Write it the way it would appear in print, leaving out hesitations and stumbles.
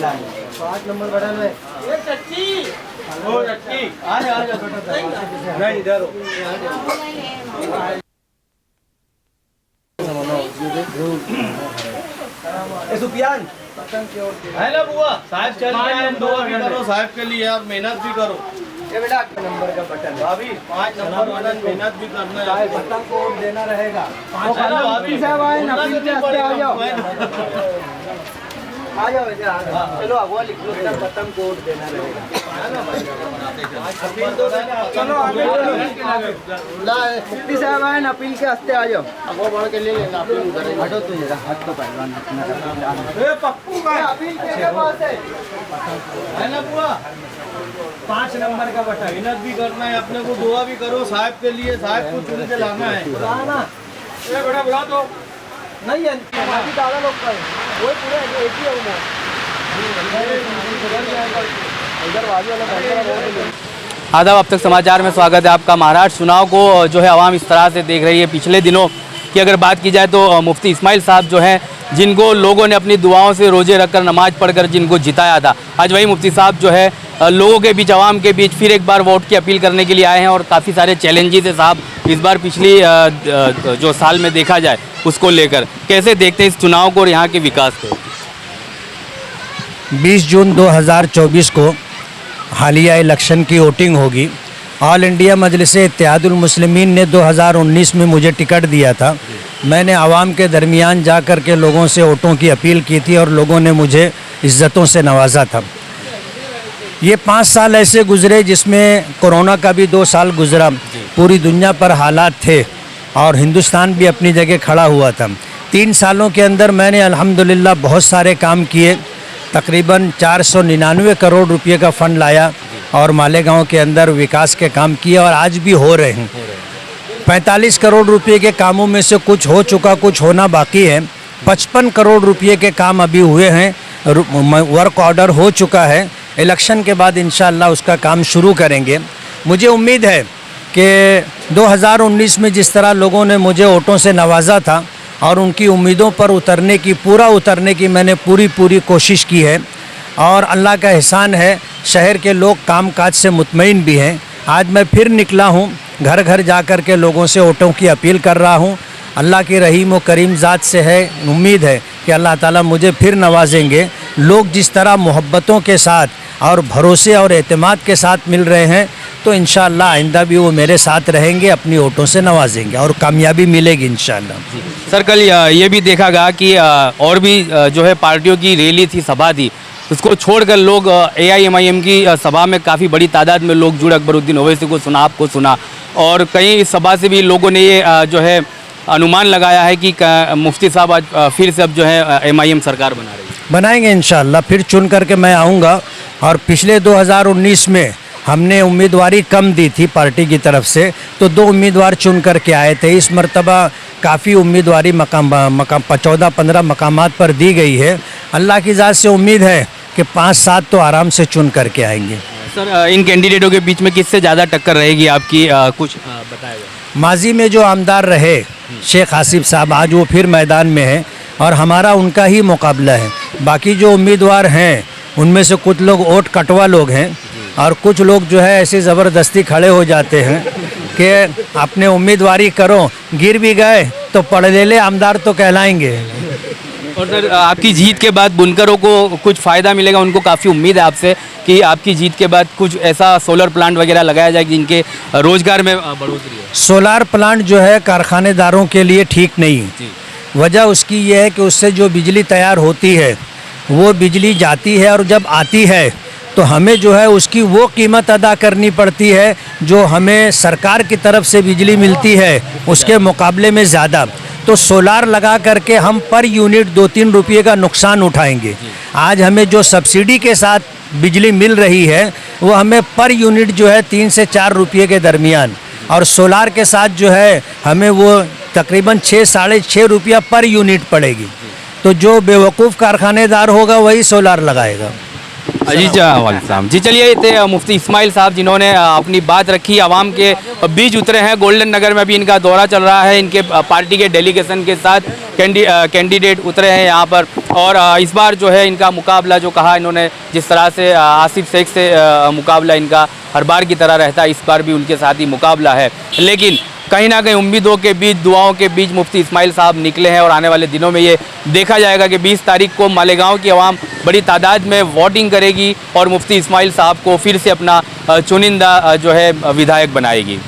5 number button में नहीं इधर सुफियान है ना बुआ साहब चल रहे हैं, दुआ भी करो साहब के लिए, आप मेहनत भी करो। ये बेटा नंबर का बटन भाभी 5 नंबर बटन, मेहनत भी करना है, बटन कोड देना रहेगा। भाभी साहब आए ना, आ जाओ बेटा, चलो वो लिख लो, बटन कोड देना रहेगा। चलो आगे मुफ्ती साहब आए ना, अपील के हस्ते आ जाओ, वो बढ़ के ले लेना। हटो तो जरा, हट तो पहलवान अपना पप्पू का अपील के पास है ना बुआ। 5 नंबर का बटन, मेहनत भी करना है अपने को, दुआ भी करो साहब के लिए, साहब को चुन के लाना है। ये बेटा बुला दो नहीं है, ज़्यादा लोग का है वो पूरे एक ही है आदाब, अब तक समाचार में स्वागत है आपका। महाराष्ट्र चुनाव को जो है आवाम इस तरह से देख रही है। पिछले दिनों की अगर बात की जाए तो मुफ्ती इस्माइल साहब जो हैं, जिनको लोगों ने अपनी दुआओं से रोजे रखकर नमाज पढ़कर जिनको जिताया था, आज वही मुफ्ती साहब जो है लोगों के बीच, आवाम के बीच फिर एक बार वोट की अपील करने के लिए आए हैं। और काफ़ी सारे चैलेंजेस है साहब इस बार, पिछली जो साल में देखा जाए उसको लेकर कैसे देखते हैं इस चुनाव को और यहाँ के विकास को। 20 जून 2024 को हालिया इलेक्शन की वोटिंग होगी। ऑल इंडिया मजलिस इत्तेहादुल मुस्लिमीन ने 2019 में मुझे टिकट दिया था। मैंने आवाम के दरमियान जा कर के लोगों से वोटों की अपील की थी और लोगों ने मुझे इज़्ज़तों से नवाजा था। ये 5 साल ऐसे गुज़रे जिसमें कोरोना का भी 2 साल गुज़रा, पूरी दुनिया पर हालात थे और हिंदुस्तान भी अपनी जगह खड़ा हुआ था। 3 सालों के अंदर मैंने अल्हम्दुलिल्लाह बहुत सारे काम किए। तकरीबन 499 करोड़ रुपए का फ़ंड लाया और मालेगांव के अंदर विकास के काम किए और आज भी हो रहे हैं। 45 करोड़ रुपए के कामों में से कुछ हो चुका, कुछ होना बाकी है। 55 करोड़ रुपए के काम अभी हुए हैं, वर्क ऑर्डर हो चुका है। इलेक्शन के बाद इंशाअल्लाह उसका काम शुरू करेंगे। मुझे उम्मीद है कि 2019 में जिस तरह लोगों ने मुझे वोटों से नवाजा था और उनकी उम्मीदों पर उतरने की मैंने पूरी कोशिश की है और अल्लाह का एहसान है, शहर के लोग कामकाज से मुतमईन भी हैं। आज मैं फिर निकला हूँ, घर घर जा कर के लोगों से वोटों की अपील कर रहा हूँ। अल्लाह की रहीम व करीम ज़ात से है, उम्मीद है कि अल्लाह ताला मुझे फिर नवाजेंगे। लोग जिस तरह मोहब्बतों के साथ और भरोसे और एतमाद के साथ मिल रहे हैं, तो इंशाअल्लाह आइंदा भी वो मेरे साथ रहेंगे, अपनी वोटों से नवाजेंगे और कामयाबी मिलेगी इंशाअल्लाह। सर कल ये भी देखा गया कि और भी जो है पार्टियों की रैली थी, सभा थी, उसको छोड़कर लोग AIMIM की सभा में काफ़ी बड़ी तादाद में लोग जुड़े। अकबरुद्दीन ओवैसी को सुना, आपको सुना, और कहीं इस सभा से भी लोगों ने ये जो है अनुमान लगाया है कि मुफ्ती साहब आज फिर से अब जो है MIM सरकार बना रही है। बनाएंगे इंशाअल्लाह, फिर चुन करके मैं आऊँगा। और पिछले 2019 में हमने उम्मीदवारी कम दी थी पार्टी की तरफ से, तो 2 उम्मीदवार चुन करके आए थे। इस मरतबा काफ़ी उम्मीदवारी 14-15 मकामात पर दी गई है। अल्लाह की ज़ात से उम्मीद है कि 5-7 तो आराम से चुन करके आएंगे। सर इन कैंडिडेटों के बीच में किससे ज़्यादा टक्कर रहेगी आपकी, कुछ बताएगा? माजी में जो आमदार रहे शेख आसिफ साहब, आज वो फिर मैदान में है और हमारा उनका ही मुकाबला है। बाकी जो उम्मीदवार हैं उनमें से कुछ लोग वोट कटवा लोग हैं और कुछ लोग जो है ऐसे ज़बरदस्ती खड़े हो जाते हैं कि अपने उम्मीदवारी करो, गिर भी गए तो पढ़-ले आमदार तो कहलाएंगे। और सर आपकी जीत के बाद बुनकरों को कुछ फ़ायदा मिलेगा, उनको काफ़ी उम्मीद है आपसे कि आपकी जीत के बाद कुछ ऐसा सोलर प्लांट वगैरह लगाया जाए जिनके रोज़गार में बढ़ोतरी हो। सोलार प्लांट जो है कारखानेदारों के लिए ठीक नहीं है। वजह उसकी ये है कि उससे जो बिजली तैयार होती है वो बिजली जाती है और जब आती है तो हमें जो है उसकी वो कीमत अदा करनी पड़ती है जो हमें सरकार की तरफ से बिजली मिलती है उसके मुकाबले में ज़्यादा। तो सोलार लगा करके हम पर यूनिट 2-3 रुपये का नुकसान उठाएंगे। आज हमें जो सब्सिडी के साथ बिजली मिल रही है वो हमें पर यूनिट जो है 3 से 4 रुपये के दरमियान, और सोलार के साथ जो है हमें वो तकरीबन 6-6.5 रुपया पर यूनिट पड़ेगी। तो जो बेवकूफ़ कारखानेदार होगा वही सोलार लगाएगा। जी चलिए इतने मुफ्ती इस्माइल साहब जिन्होंने अपनी बात रखी, आवाम के बीच उतरे हैं। गोल्डन नगर में भी इनका दौरा चल रहा है, इनके पार्टी के डेलीगेशन के साथ कैंडिडेट उतरे हैं यहाँ पर। और इस बार जो है इनका मुकाबला, जो कहा इन्होंने, जिस तरह से आसिफ शेख से मुकाबला इनका हर बार की तरह रहता है, इस बार भी उनके साथ ही मुकाबला है। लेकिन कहीं ना कहीं उम्मीदों के बीच, दुआओं के बीच मुफ्ती इस्माइल साहब निकले हैं और आने वाले दिनों में ये देखा जाएगा कि 20 तारीख को मालेगांव की आवाम बड़ी तादाद में वोटिंग करेगी और मुफ्ती इस्माइल साहब को फिर से अपना चुनिंदा जो है विधायक बनाएगी।